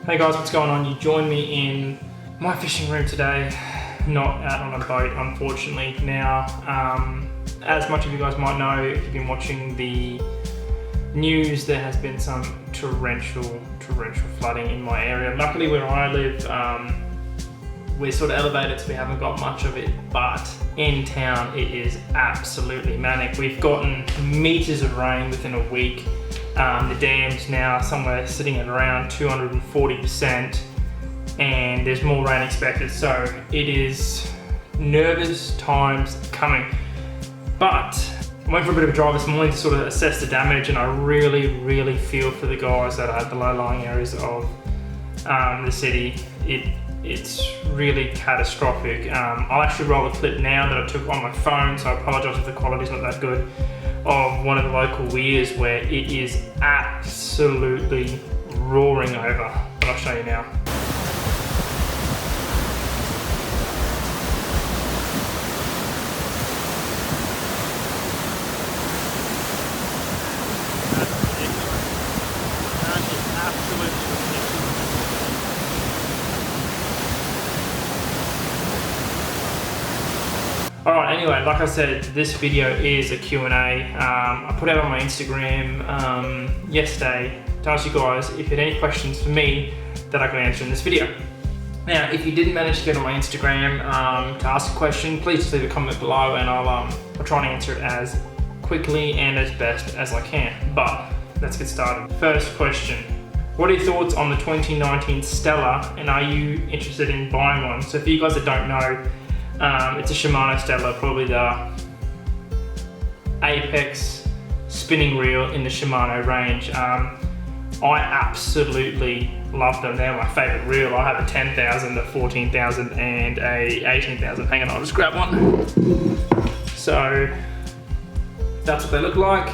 Hey guys, what's going on? You join me in my fishing room today, not out on a boat, unfortunately. Now, as much of you guys might know, if you've been watching the news, there has been some torrential flooding in my area. Luckily, where I live, we're sort of elevated, so we haven't got much of it, but in town, it is absolutely manic. We've gotten meters of rain within a week. The dam's now somewhere sitting at around 240%, and there's more rain expected, so it is nervous times coming. But I went for a bit of a drive this morning to sort of assess the damage, and I really feel for the guys that are at the low-lying areas of the city. It's really catastrophic. I'll actually roll a clip now that I took on my phone, so I apologise if the quality's not that good, of one of the local weirs where it is absolutely roaring over. But I'll show you now. Alright, anyway, like I said, this video is a Q&A. I put out on my Instagram yesterday to ask you guys if you had any questions for me that I could answer in this video. Now, if you didn't manage to get on my Instagram to ask a question, please just leave a comment below and I'll try and answer it as quickly and as best as I can. But let's get started. First question. What are your thoughts on the 2019 Stella, and are you interested in buying one? So for you guys that don't know, it's a Shimano Stella, probably the apex spinning reel in the Shimano range. I absolutely love them. They're my favourite reel. I have a 10,000, a 14,000 and a 18,000. Hang on, I'll just grab one. So that's what they look like.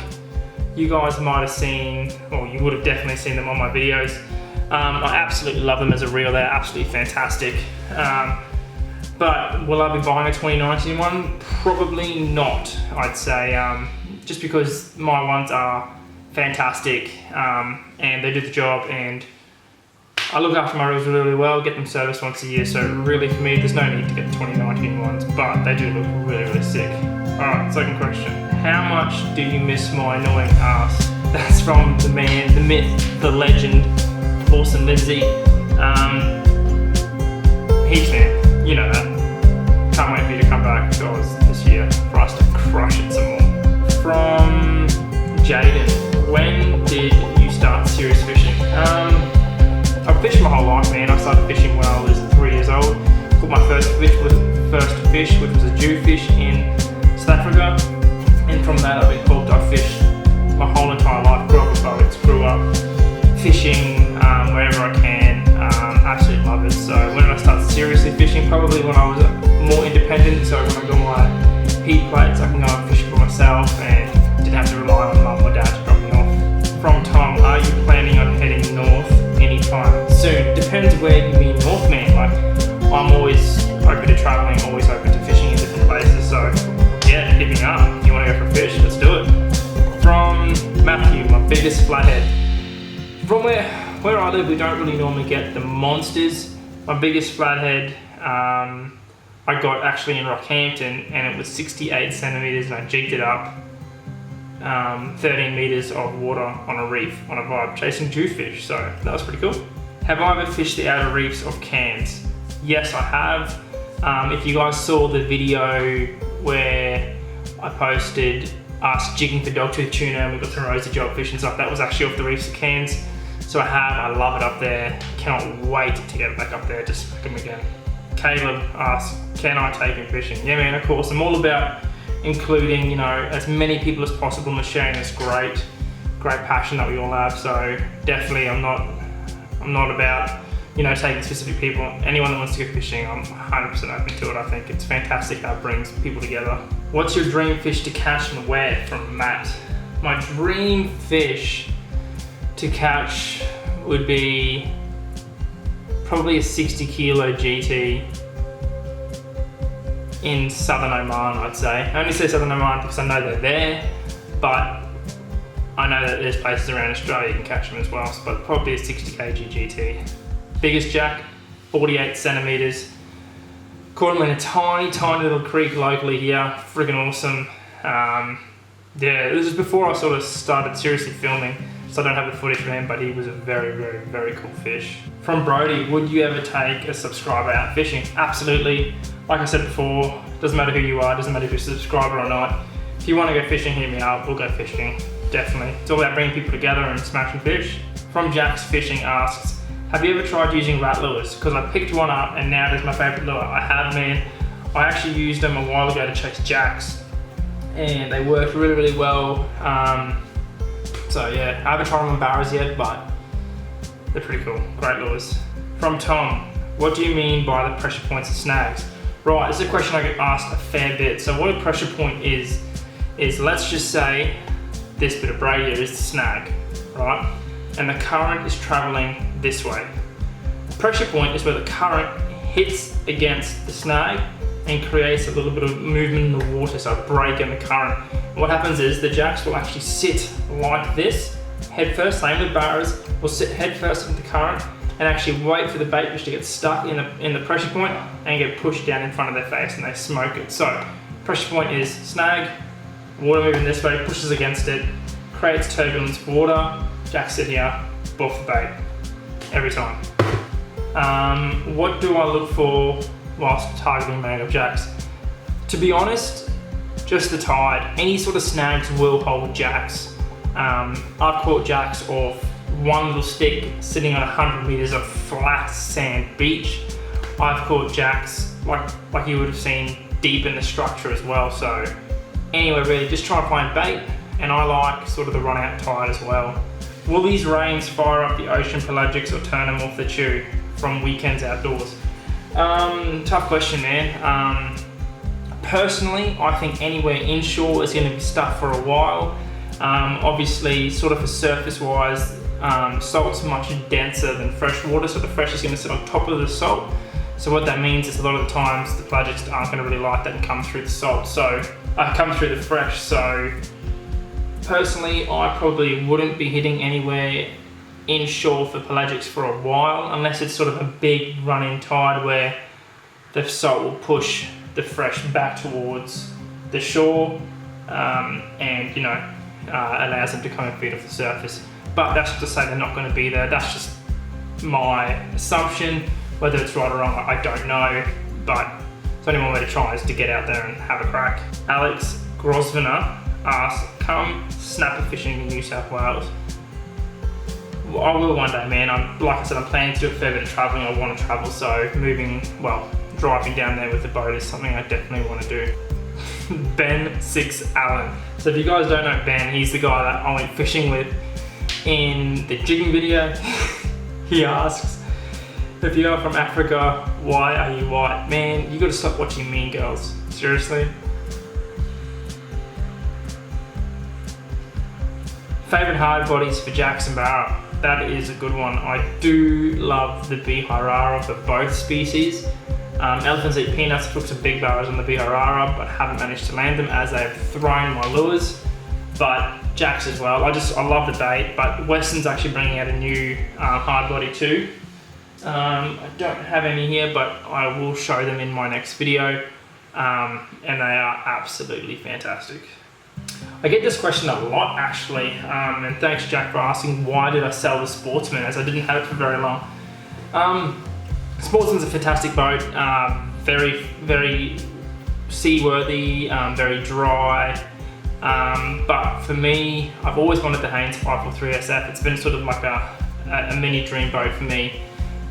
You guys might have seen, or you would have definitely seen them on my videos. I absolutely love them as a reel. They're absolutely fantastic. But will I be buying a 2019 one? Probably not, I'd say, just because my ones are fantastic and they do the job, and I look after my reels really well, get them serviced once a year, so really for me there's no need to get the 2019 ones, but they do look really sick. Alright, second question. How much do you miss my annoying ass? That's from the man, the myth, the legend, Lawson Lindsay. Heaps, man, you know that. Can't wait for you to come back, guys, this year for us to crush it some more. From Jaden, when did you start serious fishing? I've fished my whole life, man. I started fishing when I was 3 years old. Caught my first fish, which was a jewfish in South Africa, and from that I've been hooked. I've fished my whole entire life. Grew up with boats, grew up fishing wherever I can. Absolutely love it. So when did I start seriously fishing? Probably when I was more independent. So when I got my heat plates, I can go and fish for myself and didn't have to rely on mum or dad to drop me off. From Tom, are you planning on heading north anytime soon? Depends where you mean north, man. Like, I'm always open to traveling, always open to fishing in different places. So yeah, hit me up. If you want to go for a fish, let's do it. From Matthew, my biggest flathead. From where I live, we don't really normally get the monsters. My biggest flathead I got actually in Rockhampton, and it was 68 centimeters, and I jigged it up 13 meters of water on a reef on a vibe chasing jewfish, so that was pretty cool. Have I ever fished the outer reefs of Cairns? Yes, I have. If you guys saw the video where I posted us jigging for dogtooth tuna and we got some rosy jobfish and stuff, that was actually off the reefs of Cairns. So I love it up there. Cannot wait to get it back up there, just smack them again. Caleb asks, can I take him fishing? Yeah, man, of course. I'm all about including, you know, as many people as possible and sharing this great passion that we all have. So definitely I'm not about, you know, taking specific people. Anyone that wants to go fishing, I'm 100% open to it. I think it's fantastic how it brings people together. What's your dream fish to catch and where? From Matt. My dream fish to catch would be probably a 60 kilo GT in southern Oman, I'd say. I only say southern Oman because I know they're there, but I know that there's places around Australia you can catch them as well, but probably a 60 kg GT. biggest jack, 48 centimeters. Caught him in a tiny little creek locally here. Freaking awesome. Yeah, this is before I sort of started seriously filming, so I don't have the footage for him, but he was a very cool fish. From Brody, would you ever take a subscriber out fishing? Absolutely. Like I said before, doesn't matter who you are, doesn't matter if you're a subscriber or not. If you want to go fishing, hit me up, we'll go fishing. Definitely. It's all about bringing people together and smashing fish. From Jack's Fishing asks, have you ever tried using rat lures? Because I picked one up and now it is my favorite lure. I have, man. I actually used them a while ago to chase jacks, and they worked really well. So yeah, I haven't tried them on barras yet, but they're pretty cool. Great lures. From Tom, what do you mean by the pressure points of snags? Right, this is a question I get asked a fair bit. So what a pressure point is let's just say this bit of braid here is the snag, right? And the current is traveling this way. The pressure point is where the current hits against the snag and creates a little bit of movement in the water, so a break in the current. And what happens is the jacks will actually sit like this, head first, same with barras, will sit head first into the current and actually wait for the bait fish to get stuck in the pressure point and get pushed down in front of their face, and they smoke it. So pressure point is snag, water moving this way, pushes against it, creates turbulence, water, jacks sit here, buff the bait, every time. What do I look for whilst targeting mangrove jacks? To be honest, just the tide. Any sort of snags will hold jacks. I've caught jacks off one little stick sitting on 100 meters of flat sand beach. I've caught jacks like you would have seen deep in the structure as well. So anyway, really just try to find bait, and I like sort of the run out tide as well. Will these rains fire up the ocean pelagics or turn them off the chew? From Weekends Outdoors. Tough question, man. Personally, I think anywhere inshore is going to be stuck for a while. Obviously, sort of for surface wise, salt's much denser than fresh water, so the fresh is going to sit on top of the salt. So what that means is a lot of the times the pelagics aren't going to really like that and come through the salt, so come through the fresh. So personally, I probably wouldn't be hitting anywhere inshore for pelagics for a while, unless it's sort of a big run-in tide where the salt will push the fresh back towards the shore and allows them to come and feed off the surface. But that's not to say they're not going to be there. That's just my assumption. Whether it's right or wrong, I don't know, but it's only one way to try is to get out there and have a crack. Alex Grosvenor asks, come snapper fishing in New South Wales. I will one day, man. Like I said, I'm planning to do a fair bit of travelling. I want to travel, so driving down there with the boat is something I definitely want to do. Ben 6 Allen. So if you guys don't know Ben, he's the guy that I went fishing with in the jigging video. He asks, if you are from Africa, why are you white? Man, you got to stop watching Mean Girls. Seriously. Favourite hard bodies for jacks and barra? That is a good one. I do love the Biharara for both species. Elephants eat peanuts. I took some big barras on the Biharara, but haven't managed to land them as they've thrown my lures. But jacks as well. I love the bait, but Weston's actually bringing out a new hard body too. I don't have any here, but I will show them in my next video. And they are absolutely fantastic. I get this question a lot actually, and thanks Jack for asking why did I sell the Sportsman, as I didn't have it for very long. Sportsman's a fantastic boat, very seaworthy, very dry, but for me, I've always wanted the Haynes 543 SF. It's been sort of like a mini dream boat for me,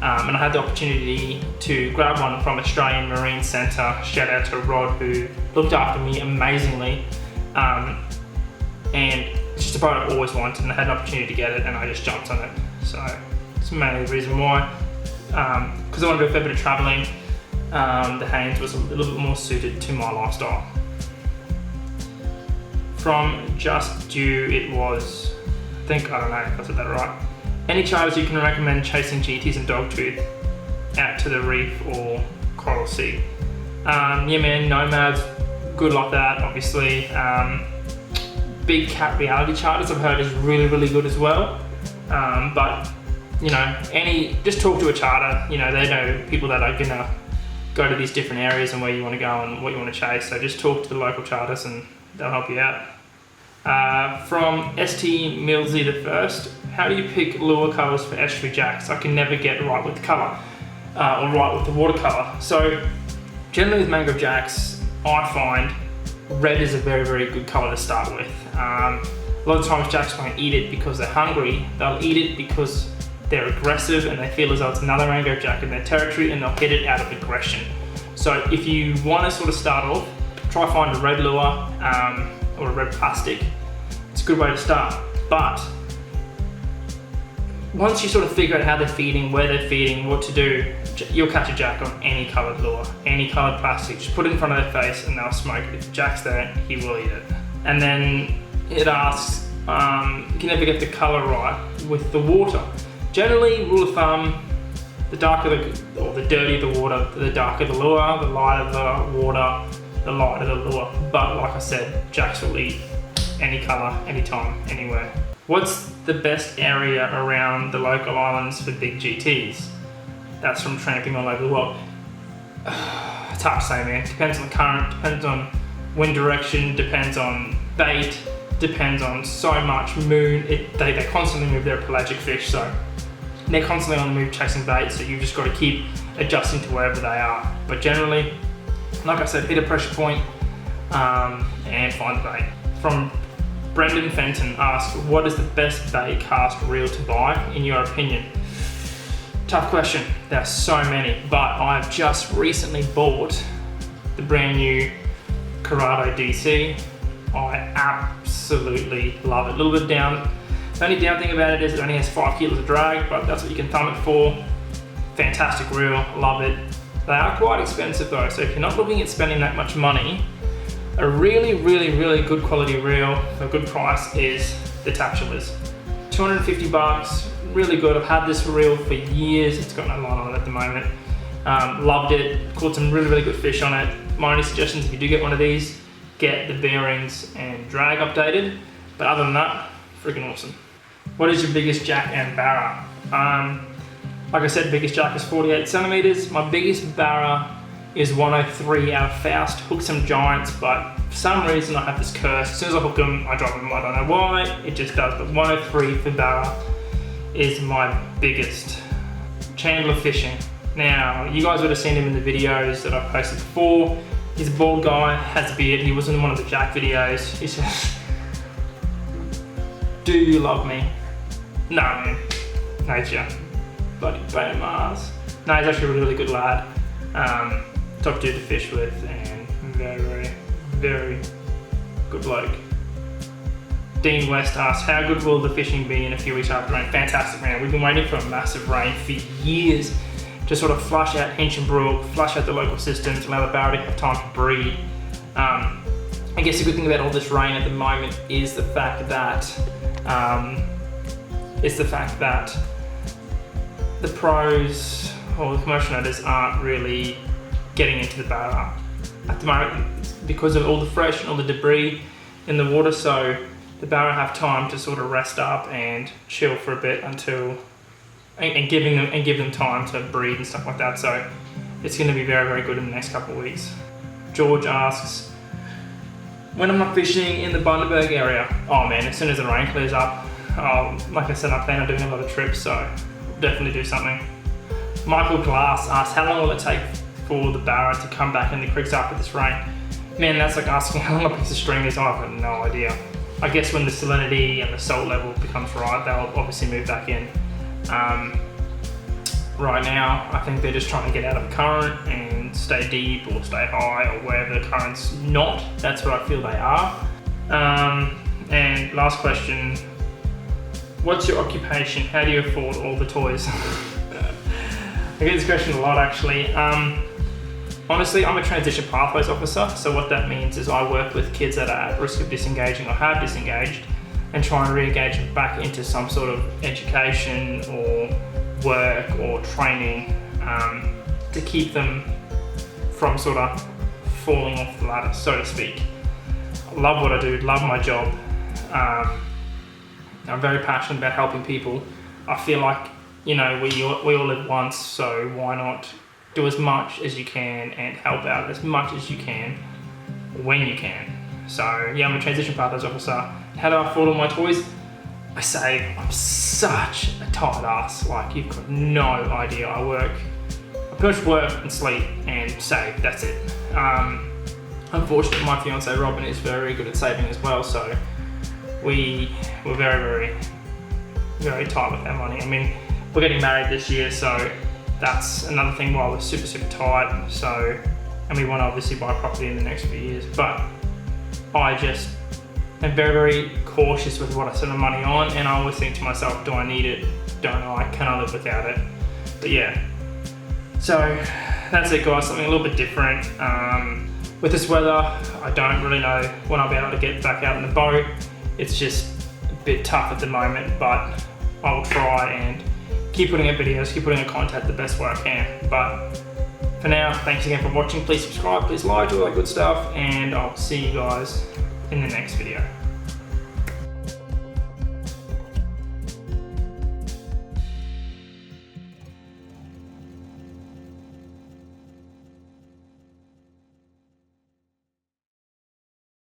and I had the opportunity to grab one from Australian Marine Centre. Shout out to Rod, who looked after me amazingly. And it's just a boat I've always wanted, and I had an opportunity to get it, and I just jumped on it. So it's mainly the reason why. Because I want to do a fair bit of travelling, the Haynes was a little bit more suited to my lifestyle. From Just Due, it was, I don't know if I said that right. Any charters you can recommend chasing GTs and dogtooth out to the reef or Coral Sea? Yeah man, Nomads, good like that, obviously. Big Cat Reality Charters I've heard is really good as well. But just talk to a charter. They know people that are gonna go to these different areas and where you want to go and what you want to chase. So just talk to the local charters and they'll help you out. From ST Millsy the First, how do you pick lure colours for estuary jacks? I can never get right with the colour or right with the watercolour. So generally with mangrove jacks, I find red is a very, very good colour to start with. A lot of times jacks won't eat it because they're hungry. They'll eat it because they're aggressive and they feel as though it's another mangrove jack in their territory, and they'll hit it out of aggression. So if you want to sort of start off, try find a red lure or a red plastic. It's a good way to start. But once you sort of figure out how they're feeding, where they're feeding, what to do, you'll catch a jack on any coloured lure, any coloured plastic. Just put it in front of their face and they'll smoke it. If the jack's there, he will eat it. And then it asks, you can never get the colour right with the water. Generally, rule of thumb, the darker the dirtier the water, the darker the lure, the lighter the water, the lighter the lure. But like I said, jacks will eat any colour, anytime, anywhere. What's the best area around the local islands for big GTs? That's from tramping all over the world. It's hard to say, man. Depends on the current, depends on wind direction, depends on bait, depends on so much. Moon, they constantly move. They're a pelagic fish, so they're constantly on the move chasing bait, so you've just got to keep adjusting to wherever they are. But generally, like I said, hit a pressure point and find the bait. From Brendan Fenton asks, what is the best bait cast reel to buy in your opinion? Tough question, there are so many, but I've just recently bought the brand new Corrado DC. I absolutely love it. A little bit down. The only down thing about it is it only has 5 kilos of drag, but that's what you can thumb it for. Fantastic reel, love it. They are quite expensive though, so if you're not looking at spending that much money, a really, really, really good quality reel for a good price is the Tachulas. 250 bucks, really good. I've had this reel for years. It's got no line on it at the moment. Loved it, caught some really, really good fish on it. My only suggestions, if you do get one of these, get the bearings and drag updated. But other than that, freaking awesome. What is your biggest jack and barra? Like I said, biggest jack is 48 centimeters. My biggest barra is 103 out of Faust. Hooked some giants, but for some reason I have this curse. As soon as I hook them, I drop them. I don't know why, it just does. But 103 for barra is my biggest. Chandler Fishing. Now, you guys would have seen him in the videos that I've posted before. He's a bald guy, has a beard. He was in one of the jack videos. He says, do you love me? No, man. Nature. Bloody bone Mars. No, he's actually a really good lad. Top dude to fish with, and very, very good bloke. Dean West asks, how good will the fishing be in a few weeks after rain? Fantastic, man. We've been waiting for a massive rain for years to sort of flush out Hinchinbrook, flush out the local systems, allow the barra to have time to breed. I guess the good thing about all this rain at the moment is the fact that the pros or the commercial notice aren't really getting into the barra at the moment because of all the fresh and all the debris in the water, so the barra have time to sort of rest up and chill for a bit until and give them time to breed and stuff like that. So it's going to be very, very good in the next couple of weeks. George asks, when am I fishing in the Bundaberg area? Oh man, as soon as the rain clears up. Like I said, I plan on doing a lot of trips, so I'll definitely do something. Michael Glass asks, how long will it take for the barra to come back in the creeks after this rain? Man, that's like asking how long a piece of string is on. I've got no idea. I guess when the salinity and the salt level becomes right, they'll obviously move back in. Right now, I think they're just trying to get out of the current and stay deep or stay high or wherever the current's not. That's what I feel they are. And last question, what's your occupation? How do you afford all the toys? I get this question a lot actually. Honestly, I'm a transition pathways officer, so what that means is I work with kids that are at risk of disengaging or have disengaged and try and re-engage them back into some sort of education or work or training to keep them from sort of falling off the ladder, so to speak. I love what I do, love my job. I'm very passionate about helping people. I feel like you know, we all live once, so why not do as much as you can and help out as much as you can when you can. So yeah, I'm a transition pathways officer. How do I afford all my toys? I say I'm such a tight ass, like you've got no idea. I pretty much work and sleep and save, that's it. Unfortunately, my fiance Robin is very good at saving as well, so we're very, very tight with our money. I mean, we're getting married this year, so that's another thing why we're super tight. So, and we want to obviously buy property in the next few years, but I just am very cautious with what I spend my money on, and I always think to myself, do I need it? Don't I? Can I live without it? But yeah, so that's it guys, something a little bit different. With this weather, I don't really know when I'll be able to get back out in the boat. It's just a bit tough at the moment, but I'll try and keep putting out videos, keep putting out content the best way I can. But for now, thanks again for watching. Please subscribe, please like, all that good stuff, and I'll see you guys in the next video.